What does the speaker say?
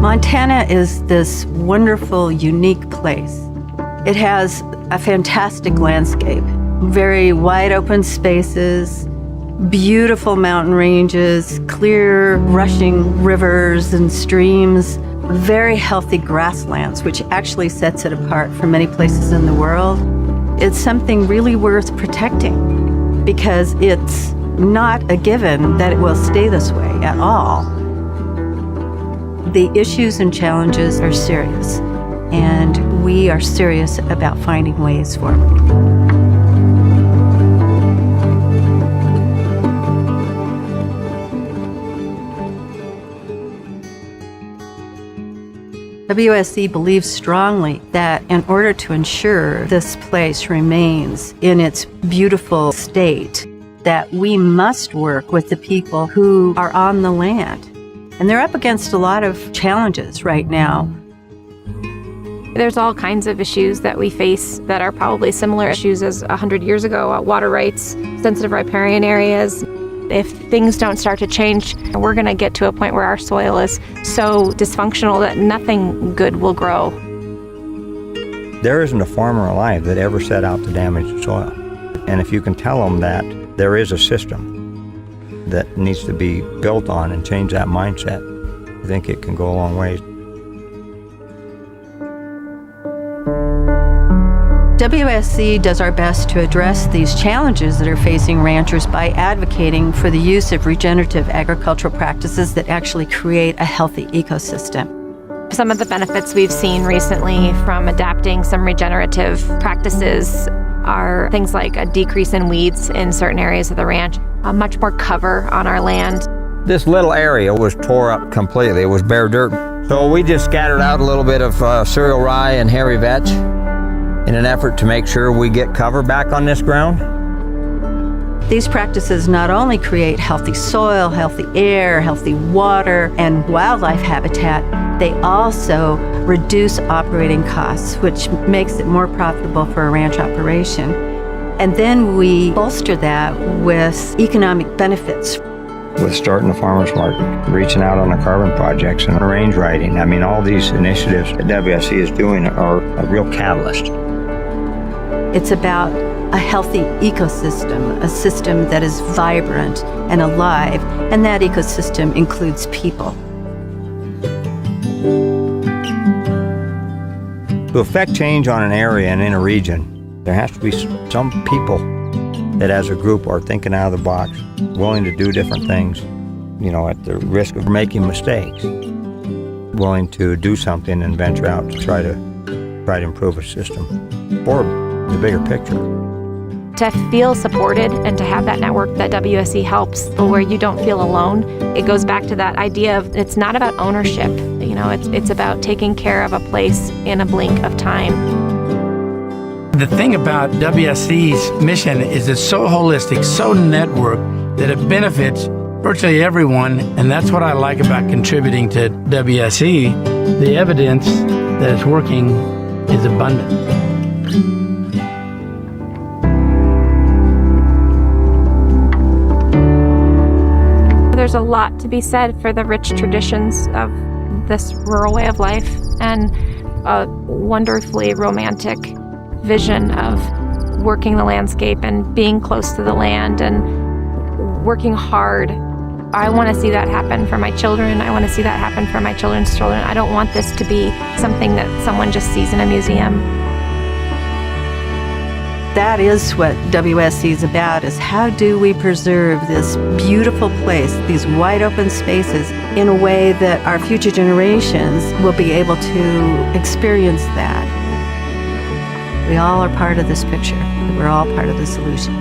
Montana is this wonderful, unique place. It has a fantastic landscape, very wide open spaces, beautiful mountain ranges, clear rushing rivers and streams, very healthy grasslands, which actually sets it apart from many places in the world. It's something really worth protecting because it's not a given that it will stay this way at all. The issues and challenges are serious, and we are serious about finding ways forward. WSE believes strongly that in order to ensure this place remains in its beautiful state, that we must work with the people who are on the land. And they're up against a lot of challenges right now. There's all kinds of issues that we face that are probably similar issues as 100 years ago. Water rights, sensitive riparian areas. If things don't start to change, we're going to get to a point where our soil is so dysfunctional that nothing good will grow. There isn't a farmer alive that ever set out to damage the soil. And if you can tell them that there is a system that needs to be built on and change that mindset, I think it can go a long way. WSC does our best to address these challenges that are facing ranchers by advocating for the use of regenerative agricultural practices that actually create a healthy ecosystem. Some of the benefits we've seen recently from adapting some regenerative practices are things like a decrease in weeds in certain areas of the ranch, much more cover on our land. This little area was tore up completely. It was bare dirt. So we just scattered out a little bit of cereal rye and hairy vetch in an effort to make sure we get cover back on this ground. These practices not only create healthy soil, healthy air, healthy water, and wildlife habitat, they also reduce operating costs, which makes it more profitable for a ranch operation. And then we bolster that with economic benefits. With starting the farmers market, reaching out on the carbon projects and range riding. I mean, all these initiatives that WSC is doing are a real catalyst. It's about a healthy ecosystem, a system that is vibrant and alive, and that ecosystem includes people. To affect change on an area and in a region, there has to be some people that as a group are thinking out of the box, willing to do different things, at the risk of making mistakes, willing to do something and venture out to try to improve a system or the bigger picture. To feel supported and to have that network that WSE helps, where you don't feel alone, it goes back to that idea of it's not about ownership. It's about taking care of a place in a blink of time. The thing about WSC's mission is it's so holistic, so networked, that it benefits virtually everyone, and that's what I like about contributing to WSE. The evidence that it's working is abundant. There's a lot to be said for the rich traditions of this rural way of life and a wonderfully romantic vision of working the landscape and being close to the land and working hard. I want to see that happen for my children. I want to see that happen for my children's children. I don't want this to be something that someone just sees in a museum. That is what WSC is about, is how do we preserve this beautiful place, these wide open spaces, in a way that our future generations will be able to experience that. We all are part of this picture. We're all part of the solution.